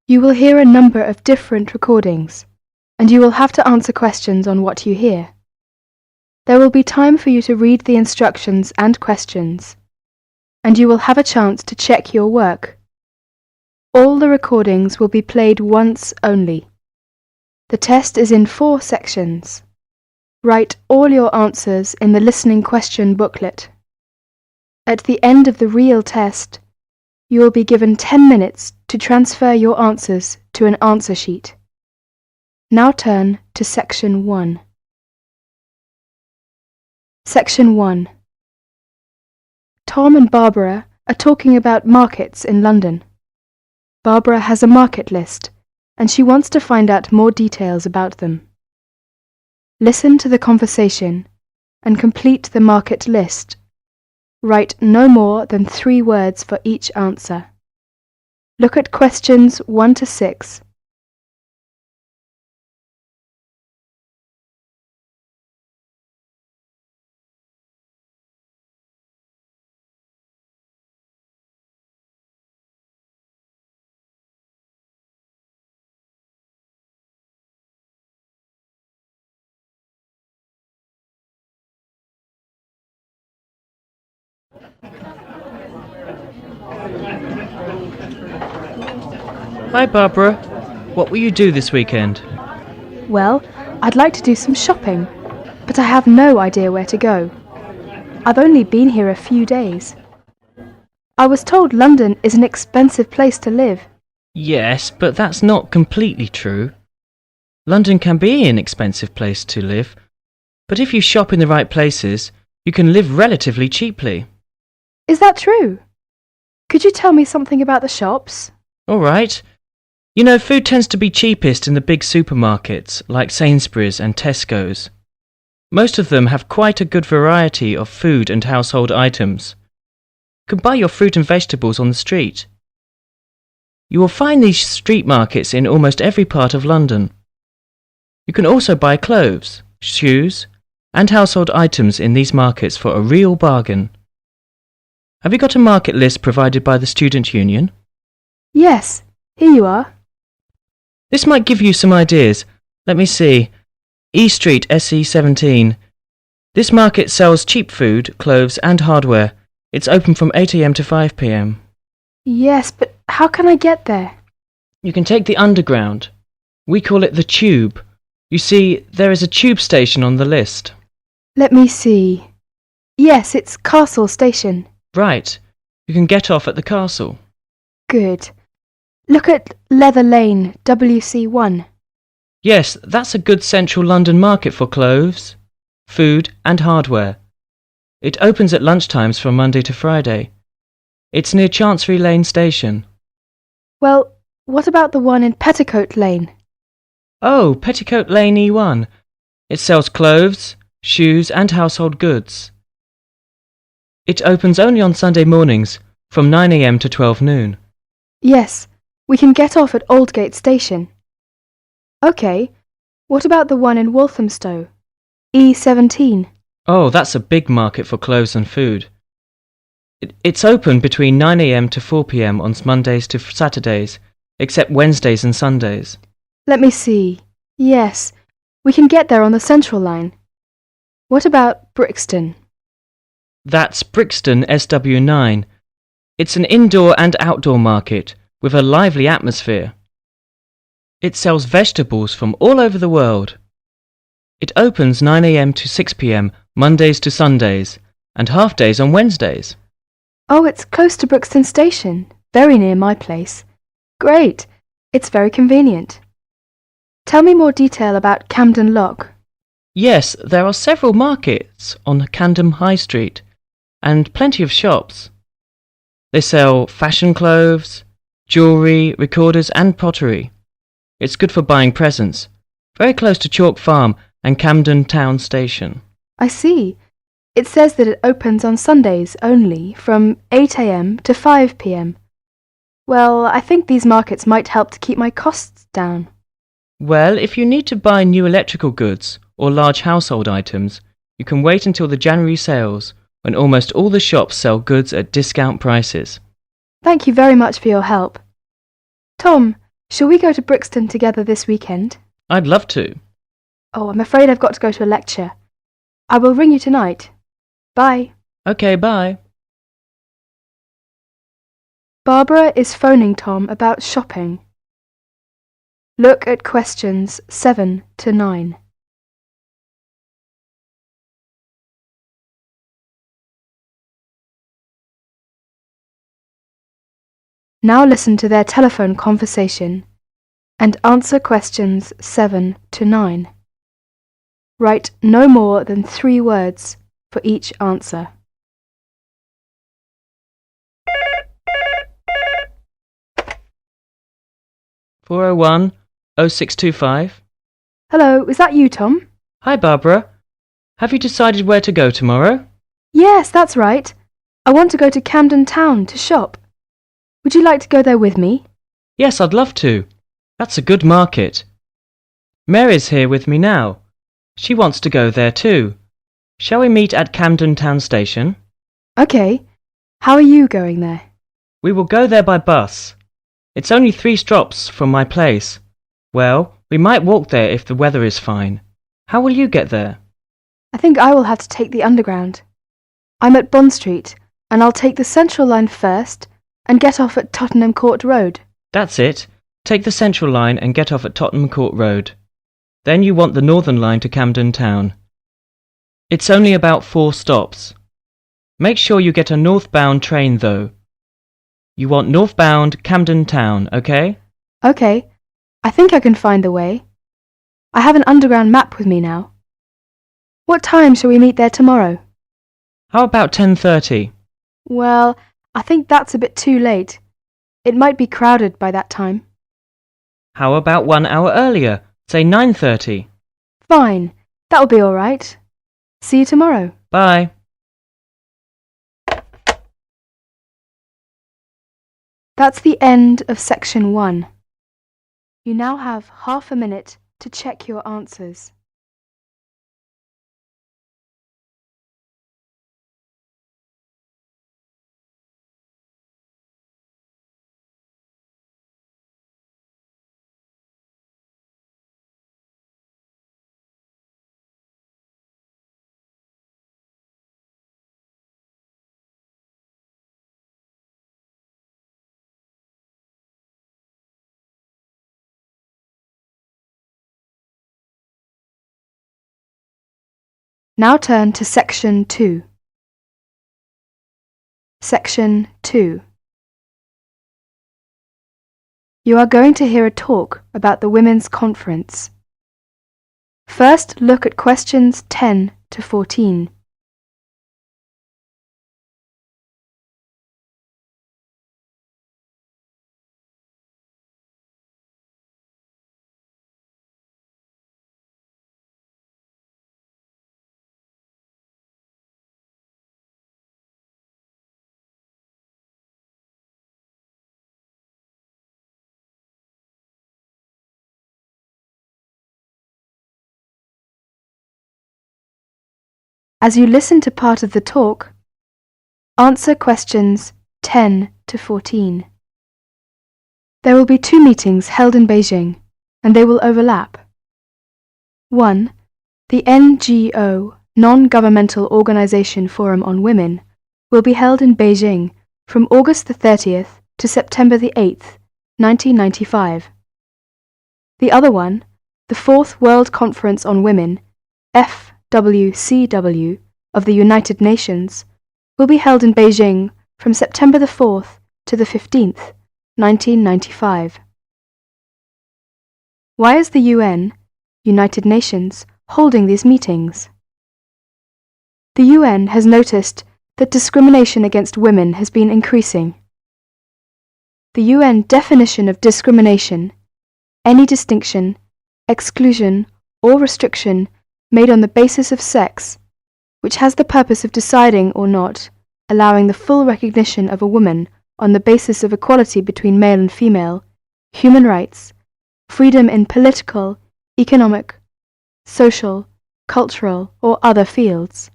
You will hear a number of different recordings, and you will have to answer questions on what you hear. There will be time for you to read the instructions and questions, and you will have a chance to check your work. All the recordings will be played once only. The test is in 4 sections. Write all your answers in the listening question booklet. At the end of the real test, you will be given 10 minutes to transfer your answers to an answer sheet. Now turn to Section 1. Section 1. Tom and Barbara are talking about markets in London. Barbara has a market list, and she wants to find out more details about them. Listen to the conversation and complete the market list. Write no more than 3 words for each answer. Look at questions 1 to 6. Hi Barbara, what will you do this weekend? Well, I'd like to do some shopping, but I have no idea where to go. I've only been here a few days. I was told London is an expensive place to live. Yes, but that's not completely true. London can be an expensive place to live, but if you shop in the right places, you can live relatively cheaply. Is that true? Could you tell me something about the shops? All right. You know, food tends to be cheapest in the big supermarkets, like Sainsbury's and Tesco's. Most of them have quite a good variety of food and household items. You can buy your fruit and vegetables on the street. You will find these street markets in almost every part of London. You can also buy clothes, shoes, and household items in these markets for a real bargain. Have you got a market list provided by the Student Union? Yes, here you are. This might give you some ideas. Let me see. E Street, SE17. This market sells cheap food, clothes and hardware. It's open from 8 AM to 5 PM. Yes, but how can I get there? You can take the Underground. We call it the Tube. You see, there is a tube station on the list. Let me see. Yes, it's Castle Station. Right. You can get off at the castle. Good. Look at Leather Lane, WC1. Yes, that's a good central London market for clothes, food and hardware. It opens at lunchtimes from Monday to Friday. It's near Chancery Lane Station. Well, what about the one in Petticoat Lane? Oh, Petticoat Lane E1. It sells clothes, shoes and household goods. It opens only on Sunday mornings from 9 AM to 12 noon. Yes, we can get off at Aldgate Station. OK, what about the one in Walthamstow? E17. Oh, that's a big market for clothes and food. It's open between 9 AM to 4 PM on Mondays to Saturdays, except Wednesdays and Sundays. Let me see. Yes, we can get there on the Central Line. What about Brixton? That's Brixton SW9. It's an indoor and outdoor market with a lively atmosphere. It sells vegetables from all over the world. It opens 9 AM to 6 PM Mondays to Sundays and half days on Wednesdays. Oh, it's close to Brixton Station, very near my place. Great, it's very convenient. Tell me more detail about Camden Lock. Yes, there are several markets on Camden High Street and plenty of shops. They sell fashion clothes, jewellery, recorders and pottery. It's good for buying presents. Very close to Chalk Farm and Camden Town Station. I see. It says that it opens on Sundays only from 8 AM to 5 PM. Well, I think these markets might help to keep my costs down. Well, if you need to buy new electrical goods or large household items, you can wait until the January sales when almost all the shops sell goods at discount prices. Thank you very much for your help. Tom, shall we go to Brixton together this weekend? I'd love to. Oh, I'm afraid I've got to go to a lecture. I will ring you tonight. Bye. Okay, bye. Barbara is phoning Tom about shopping. Look at questions 7 to 9. Now listen to their telephone conversation and answer questions 7 to 9. Write no more than 3 words for each answer. (401 0625). Hello, is that you, Tom? Hi, Barbara. Have you decided where to go tomorrow? Yes, that's right. I want to go to Camden Town to shop. Would you like to go there with me? Yes, I'd love to. That's a good market. Mary's here with me now. She wants to go there too. Shall we meet at Camden Town Station? Okay. How are you going there? We will go there by bus. It's only 3 stops from my place. Well, we might walk there if the weather is fine. How will you get there? I think I will have to take the Underground. I'm at Bond Street, and I'll take the Central Line first and get off at Tottenham Court Road. That's it. Take the Central Line and get off at Tottenham Court Road. Then you want the Northern Line to Camden Town. It's only about 4 stops. Make sure you get a northbound train though. You want northbound Camden Town, okay? Okay. I think I can find the way. I have an Underground map with me now. What time shall we meet there tomorrow? How about 10:30? Well, I think that's a bit too late. It might be crowded by that time. How about 1 hour earlier, say 9:30? Fine. That'll be all right. See you tomorrow. Bye. That's the end of section 1. You now have half a minute to check your answers. Now turn to section 2. Section 2. You are going to hear a talk about the Women's Conference. First, look at questions 10 to 14. As you listen to part of the talk, answer questions 10 to 14. There will be 2 meetings held in Beijing, and they will overlap. 1. The NGO, Non-Governmental Organization Forum on Women, will be held in Beijing from August the 30th to September the 8th, 1995. The other one, the 4th World Conference on Women, FWCW, of the United Nations, will be held in Beijing from September the 4th to the 15th, 1995. Why is the UN, United Nations, holding these meetings? The UN has noticed that discrimination against women has been increasing. The UN definition of discrimination, any distinction, exclusion, or restriction made on the basis of sex, which has the purpose of deciding or not allowing the full recognition of a woman on the basis of equality between male and female, human rights, freedom in political, economic, social, cultural, or other fields.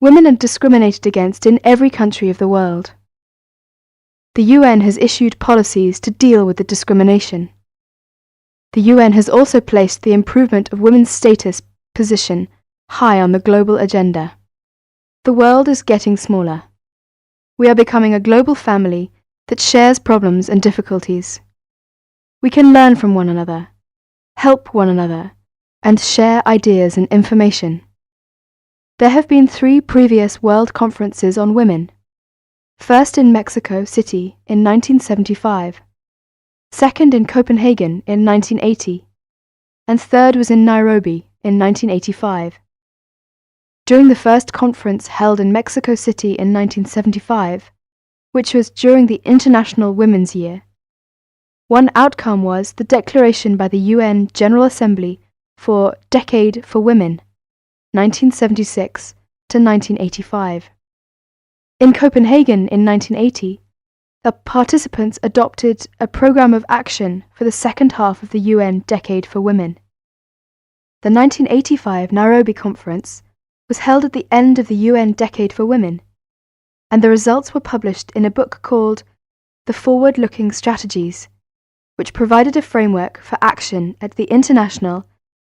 Women are discriminated against in every country of the world. The UN has issued policies to deal with the discrimination. The UN has also placed the improvement of women's status position high on the global agenda. The world is getting smaller. We are becoming a global family that shares problems and difficulties. We can learn from one another, help one another, and share ideas and information. There have been 3 previous World Conferences on Women. First in Mexico City in 1975, second in Copenhagen in 1980, and third was in Nairobi in 1985. During the first conference held in Mexico City in 1975, which was during the International Women's Year, one outcome was the declaration by the UN General Assembly for Decade for Women, 1976 to 1985. In Copenhagen in 1980, the participants adopted a program of action for the second half of the UN Decade for Women. The 1985 Nairobi Conference was held at the end of the UN Decade for Women, and the results were published in a book called The Forward-Looking Strategies, which provided a framework for action at the international,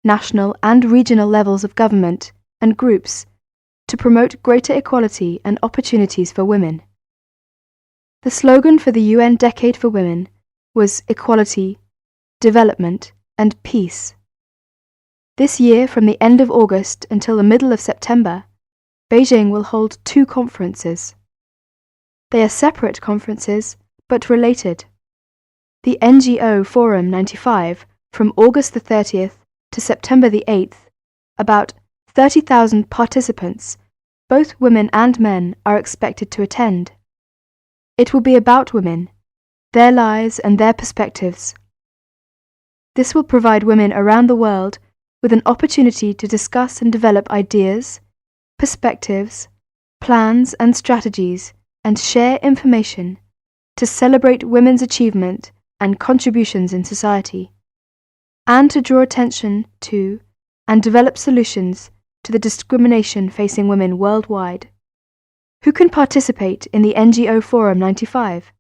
national and regional levels of government and groups to promote greater equality and opportunities for women. The slogan for the UN Decade for Women was Equality, Development and Peace. This year, from the end of August until the middle of September, Beijing will hold 2 conferences. They are separate conferences, but related. The NGO Forum 95, from August the 30th to September the 8th, about 30,000 participants, both women and men, are expected to attend. It will be about women, their lives and their perspectives. This will provide women around the world with an opportunity to discuss and develop ideas, perspectives, plans and strategies, and share information to celebrate women's achievement and contributions in society, and to draw attention to and develop solutions to the discrimination facing women worldwide. Who can participate in the NGO Forum 95?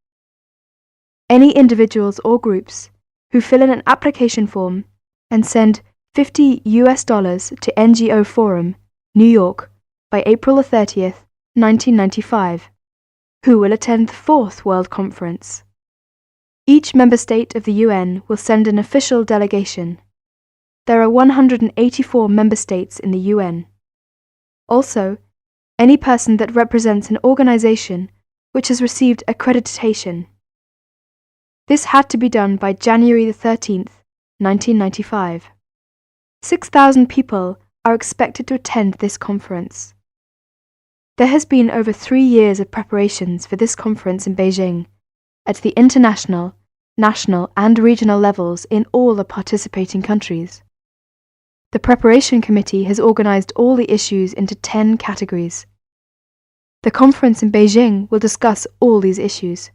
Any individuals or groups who fill in an application form and send $50 to NGO Forum, New York, by April the 30th, 1995. Who will attend the 4th World Conference? Each member state of the UN will send an official delegation. There are 184 member states in the UN. Also, any person that represents an organization which has received accreditation. This had to be done by January the 13th, 1995. 6,000 people are expected to attend this conference. There has been over 3 years of preparations for this conference in Beijing, at the international, national and regional levels in all the participating countries. The preparation committee has organized all the issues into 10 categories. The conference in Beijing will discuss all these issues.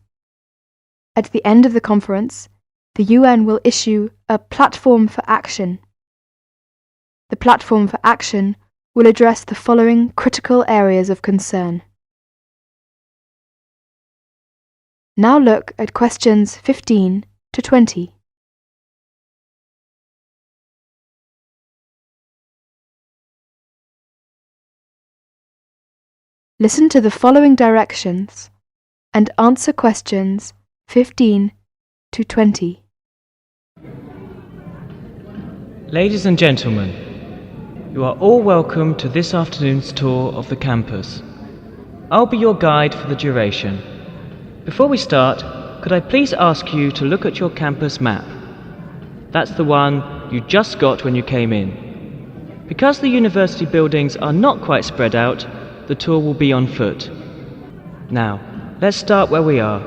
At the end of the conference, the UN will issue a platform for action. The platform for action will address the following critical areas of concern. Now look at questions 15 to 20. Listen to the following directions and answer questions 15 to 20. Ladies and gentlemen, you are all welcome to this afternoon's tour of the campus. I'll be your guide for the duration. Before we start, could I please ask you to look at your campus map? That's the one you just got when you came in. Because the university buildings are not quite spread out, the tour will be on foot. Now, let's start where we are,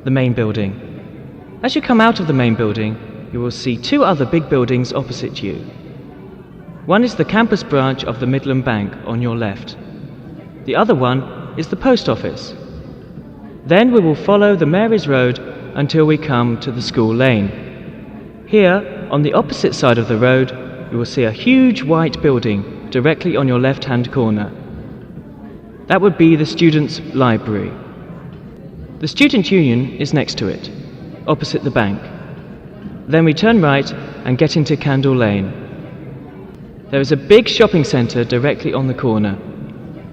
the main building. As you come out of the main building, you will see 2 other big buildings opposite you. One is the campus branch of the Midland Bank on your left. The other one is the post office. Then we will follow the Mary's Road until we come to the school lane. Here, on the opposite side of the road, you will see a huge white building directly on your left-hand corner. That would be the students' library. The student union is next to it, opposite the bank. Then we turn right and get into Candle Lane. There is a big shopping centre directly on the corner,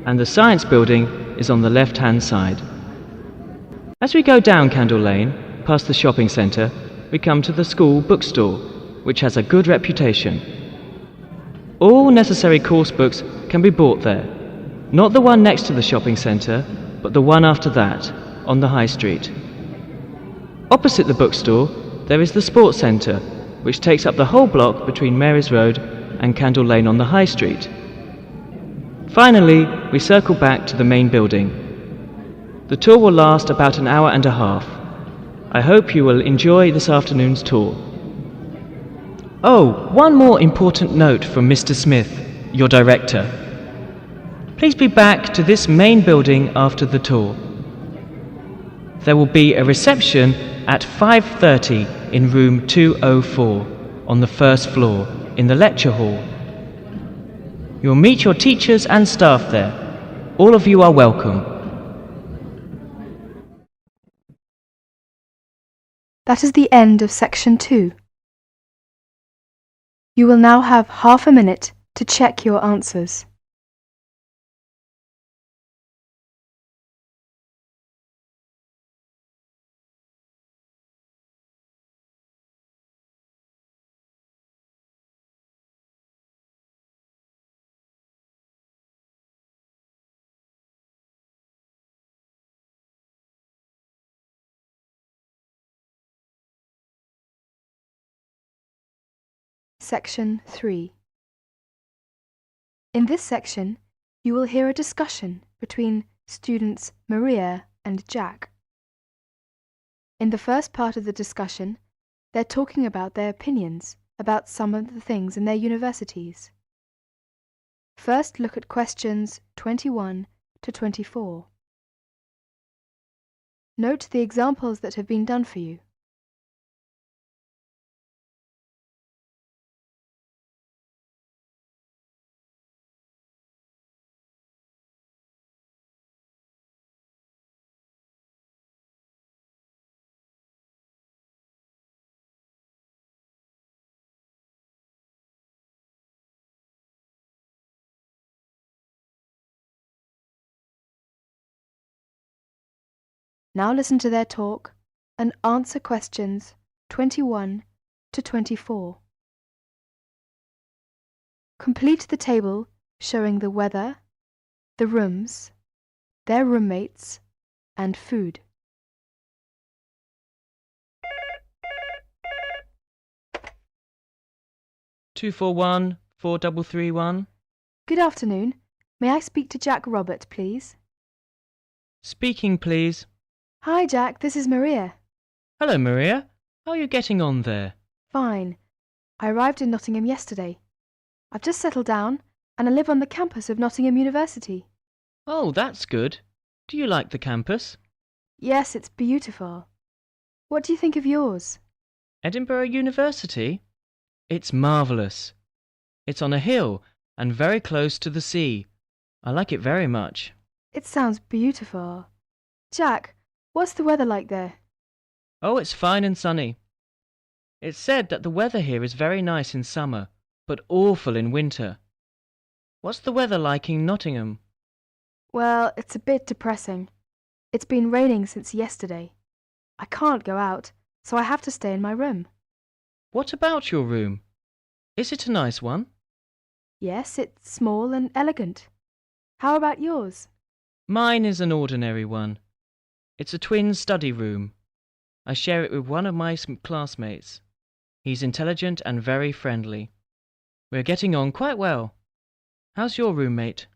and the science building is on the left-hand side. As we go down Candle Lane, past the shopping centre, we come to the school bookstore, which has a good reputation. All necessary course books can be bought there. Not the one next to the shopping centre, but the one after that, on the high street. Opposite the bookstore, there is the sports centre, which takes up the whole block between Mary's Road and Candle Lane on the high street. Finally, we circle back to the main building. The tour will last about an hour and a half. I hope you will enjoy this afternoon's tour. Oh, one more important note from Mr. Smith, your director. Please be back to this main building after the tour. There will be a reception at 5:30 in room 204 on the first floor in the lecture hall. You'll meet your teachers and staff there. All of you are welcome. That is the end of section 2. You will now have half a minute to check your answers. Section 3. In this section, you will hear a discussion between students Maria and Jack. In the first part of the discussion, they're talking about their opinions about some of the things in their universities. First, look at questions 21 to 24. Note the examples that have been done for you. Now listen to their talk and answer questions 21 to 24. Complete the table showing the weather, the rooms, their roommates, and food. Two four one 4331. Good afternoon. May I speak to Jack Robert, please? Speaking, please. Hi, Jack. This is Maria. Hello, Maria. How are you getting on there? Fine. I arrived in Nottingham yesterday. I've just settled down and I live on the campus of Nottingham University. Oh, that's good. Do you like the campus? Yes, it's beautiful. What do you think of yours? Edinburgh University? It's marvellous. It's on a hill and very close to the sea. I like it very much. It sounds beautiful. Jack, what's the weather like there? Oh, it's fine and sunny. It's said that the weather here is very nice in summer, but awful in winter. What's the weather like in Nottingham? Well, it's a bit depressing. It's been raining since yesterday. I can't go out, so I have to stay in my room. What about your room? Is it a nice one? Yes, it's small and elegant. How about yours? Mine is an ordinary one. It's a twin study room. I share it with one of my classmates. He's intelligent and very friendly. We're getting on quite well. How's your roommate?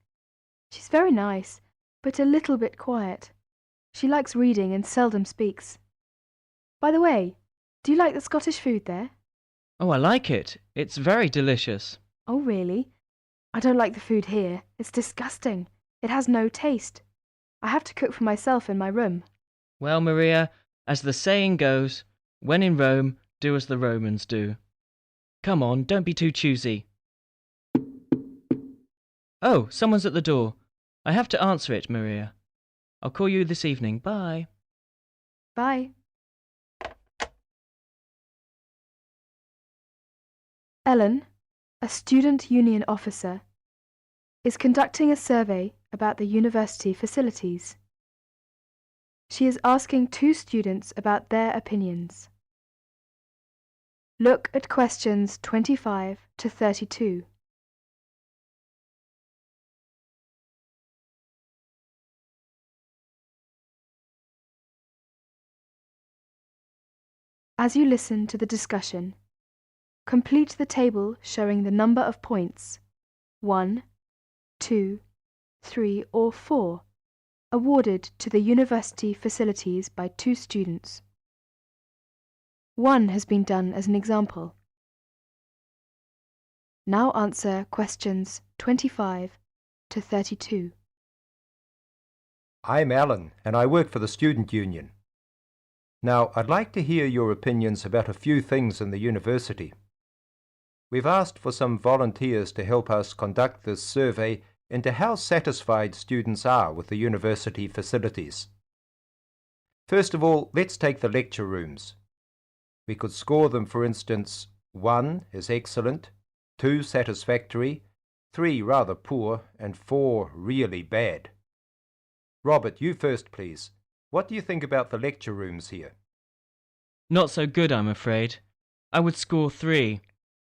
She's very nice, but a little bit quiet. She likes reading and seldom speaks. By the way, do you like the Scottish food there? Oh, I like it. It's very delicious. Oh, really? I don't like the food here. It's disgusting. It has no taste. I have to cook for myself in my room. Well, Maria, as the saying goes, when in Rome, do as the Romans do. Come on, don't be too choosy. Oh, someone's at the door. I have to answer it, Maria. I'll call you this evening. Bye. Bye. Ellen, a student union officer, is conducting a survey about the university facilities. She is asking 2 students about their opinions. Look at questions 25 to 32. As you listen to the discussion, complete the table showing the number of points 1, 2, 3 or 4 awarded to the university facilities by 2 students. 1 has been done as an example. Now answer questions 25 to 32. I'm Alan, and I work for the Student Union. Now, I'd like to hear your opinions about a few things in the university. We've asked for some volunteers to help us conduct this survey into how satisfied students are with the university facilities. First of all, let's take the lecture rooms. We could score them, for instance, 1 is excellent, 2 satisfactory, 3 rather poor, and 4 really bad. Robert, you first, please. What do you think about the lecture rooms here? Not so good, I'm afraid. I would score 3.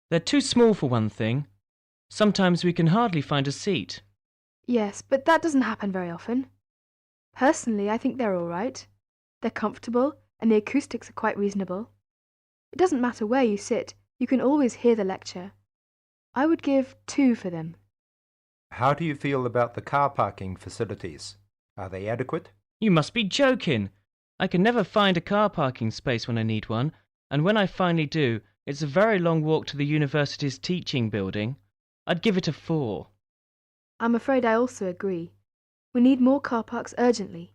They're too small for one thing. Sometimes we can hardly find a seat. Yes, but that doesn't happen very often. Personally, I think they're all right. They're comfortable and the acoustics are quite reasonable. It doesn't matter where you sit, you can always hear the lecture. I would give 2 for them. How do you feel about the car parking facilities? Are they adequate? You must be joking! I can never find a car parking space when I need one, and when I finally do, it's a very long walk to the university's teaching building. I'd give it a 4. I'm afraid I also agree. We need more car parks urgently.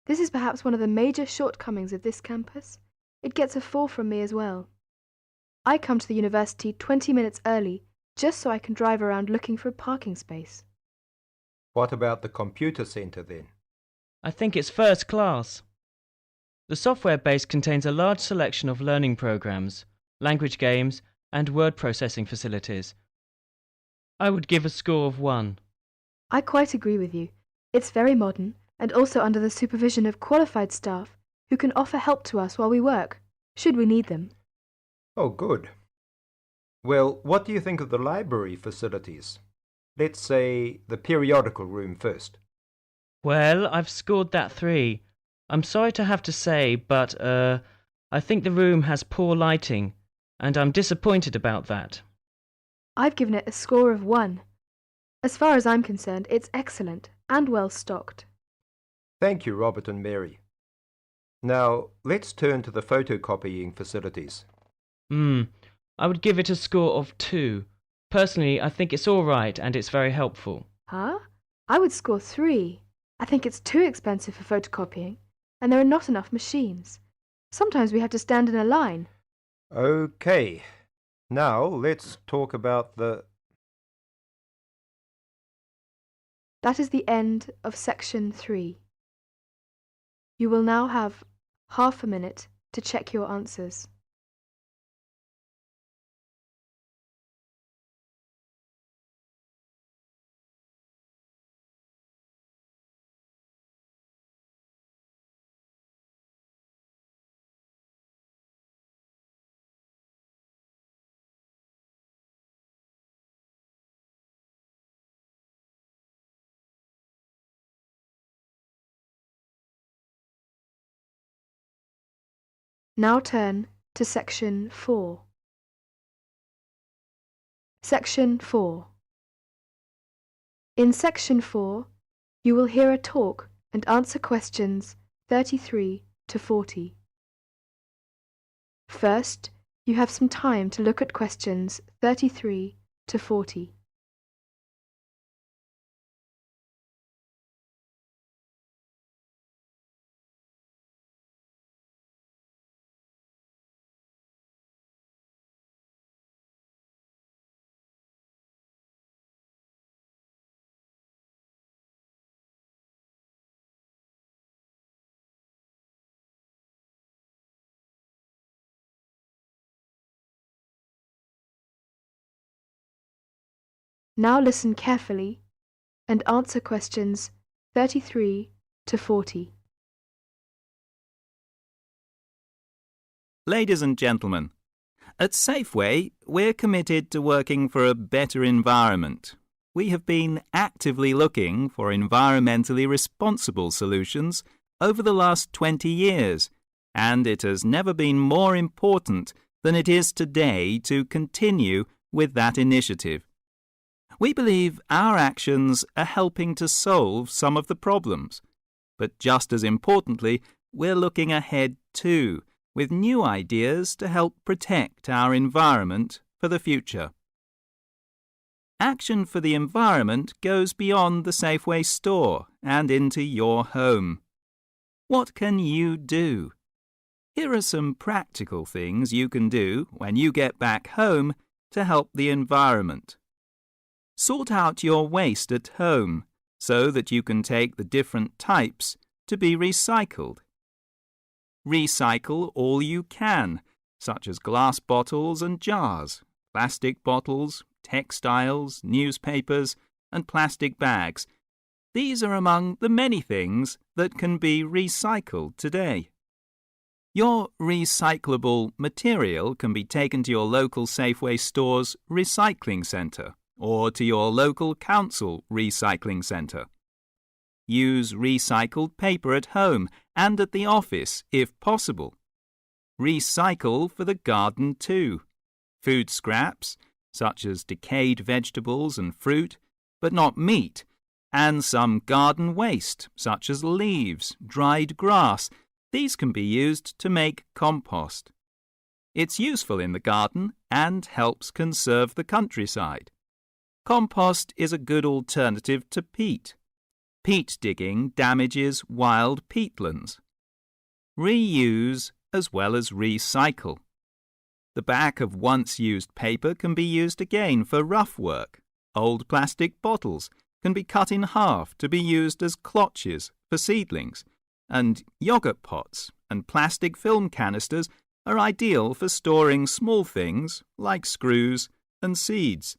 This is perhaps one of the major shortcomings of this campus. It gets a 4 from me as well. I come to the university 20 minutes early just so I can drive around looking for a parking space. What about the computer centre then? I think it's first class. The software base contains a large selection of learning programs, language games, and word processing facilities. I would give a score of 1. I quite agree with you. It's very modern and also under the supervision of qualified staff who can offer help to us while we work, should we need them. Oh, good. Well, what do you think of the library facilities? Let's say the periodical room first. Well, I've scored that 3. I'm sorry to have to say, but, I think the room has poor lighting, and I'm disappointed about that. I've given it a score of 1. As far as I'm concerned, it's excellent and well stocked. Thank you, Robert and Mary. Now, let's turn to the photocopying facilities. I would give it a score of 2. Personally, I think it's all right and it's very helpful. Huh? I would score 3. I think it's too expensive for photocopying, and there are not enough machines. Sometimes we have to stand in a line. Okay. Now, let's talk about the... That is the end of section 3. You will now have half a minute to check your answers. Now turn to section 4. Section 4. In section 4, you will hear a talk and answer questions 33 to 40. First, you have some time to look at questions 33 to 40. Now listen carefully and answer questions 33 to 40. Ladies and gentlemen, at Safeway, we're committed to working for a better environment. We have been actively looking for environmentally responsible solutions over the last 20 years, and it has never been more important than it is today to continue with that initiative. We believe our actions are helping to solve some of the problems, but just as importantly, we're looking ahead too, with new ideas to help protect our environment for the future. Action for the environment goes beyond the Safeway store and into your home. What can you do? Here are some practical things you can do when you get back home to help the environment. Sort out your waste at home so that you can take the different types to be recycled. Recycle all you can, such as glass bottles and jars, plastic bottles, textiles, newspapers, and plastic bags. These are among the many things that can be recycled today. Your recyclable material can be taken to your local Safeway store's recycling centre or to your local council recycling centre. Use recycled paper at home and at the office if possible. Recycle for the garden too. Food scraps, such as decayed vegetables and fruit, but not meat, and some garden waste, such as leaves, dried grass. These can be used to make compost. It's useful in the garden and helps conserve the countryside. Compost is a good alternative to peat. Peat digging damages wild peatlands. Reuse as well as recycle. The back of once-used paper can be used again for rough work. Old plastic bottles can be cut in half to be used as clotches for seedlings, and yogurt pots and plastic film canisters are ideal for storing small things like screws and seeds.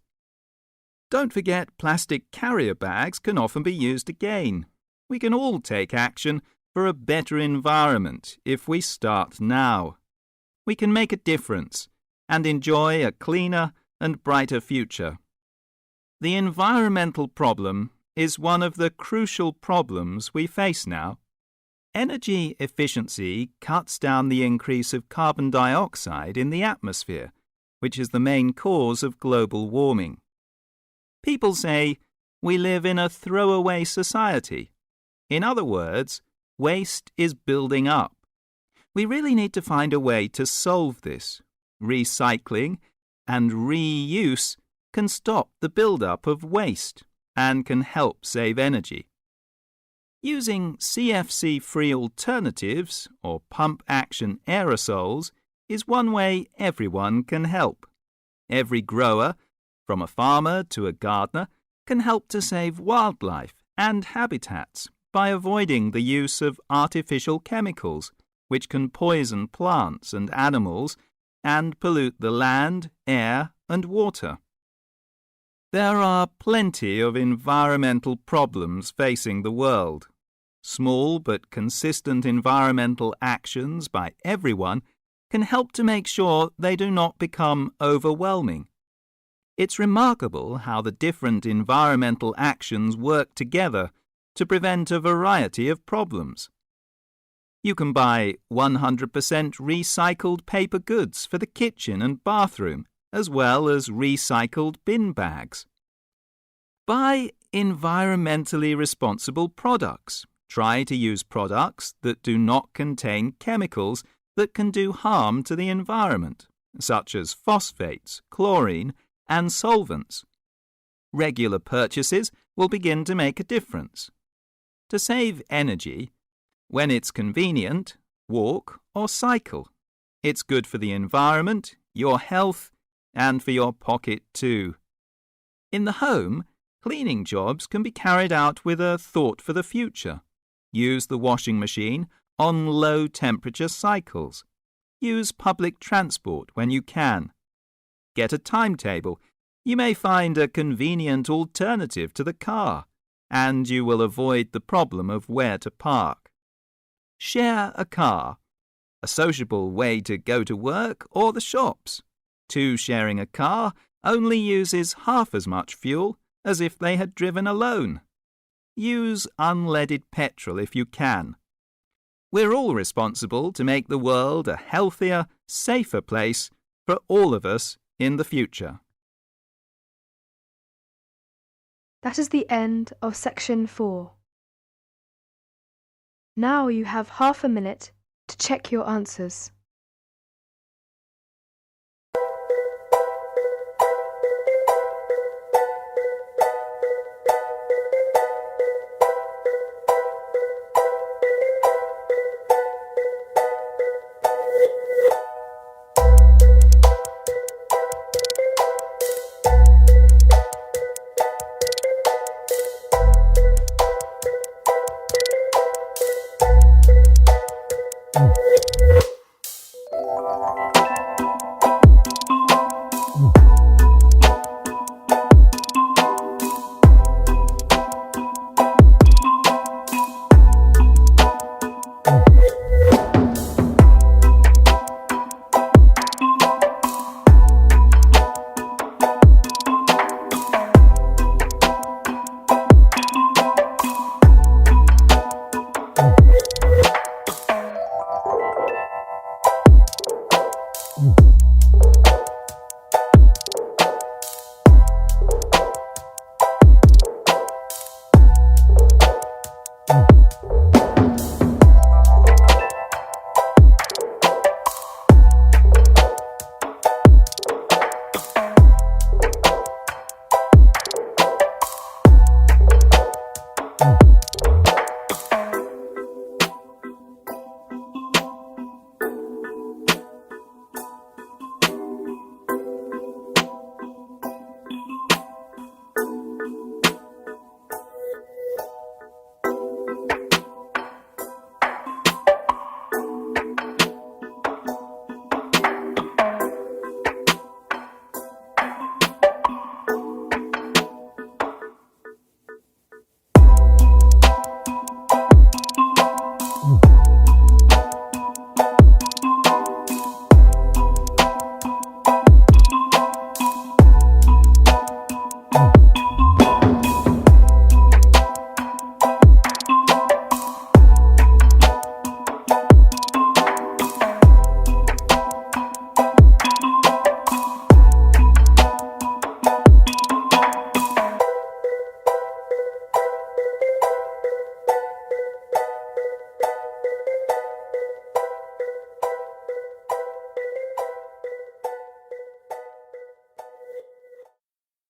Don't forget plastic carrier bags can often be used again. We can all take action for a better environment if we start now. We can make a difference and enjoy a cleaner and brighter future. The environmental problem is one of the crucial problems we face now. Energy efficiency cuts down the increase of carbon dioxide in the atmosphere, which is the main cause of global warming. People say we live in a throwaway society. In other words, waste is building up. We really need to find a way to solve this. Recycling and reuse can stop the build-up of waste and can help save energy. Using CFC-free alternatives or pump-action aerosols is one way everyone can help. Every grower, from a farmer to a gardener, can help to save wildlife and habitats by avoiding the use of artificial chemicals, which can poison plants and animals and pollute the land, air, and water. There are plenty of environmental problems facing the world. Small but consistent environmental actions by everyone can help to make sure they do not become overwhelming. It's remarkable how the different environmental actions work together to prevent a variety of problems. You can buy 100% recycled paper goods for the kitchen and bathroom, as well as recycled bin bags. Buy environmentally responsible products. Try to use products that do not contain chemicals that can do harm to the environment, such as phosphates, chlorine, and solvents. Regular purchases will begin to make a difference. To save energy, when it's convenient, walk or cycle. It's good for the environment, your health, and for your pocket too. In the home, cleaning jobs can be carried out with a thought for the future. Use the washing machine on low-temperature cycles. Use public transport when you can. Get a timetable You may find a convenient alternative to the car, and you will avoid the problem of where to park. Share a car, a sociable way to go to work or the shops. Two sharing a car only uses half as much fuel as if they had driven alone. Use unleaded petrol if you can. We're all responsible to make the world a healthier, safer place for all of us in the future. That is the end of section 4. Now you have half a minute to check your answers.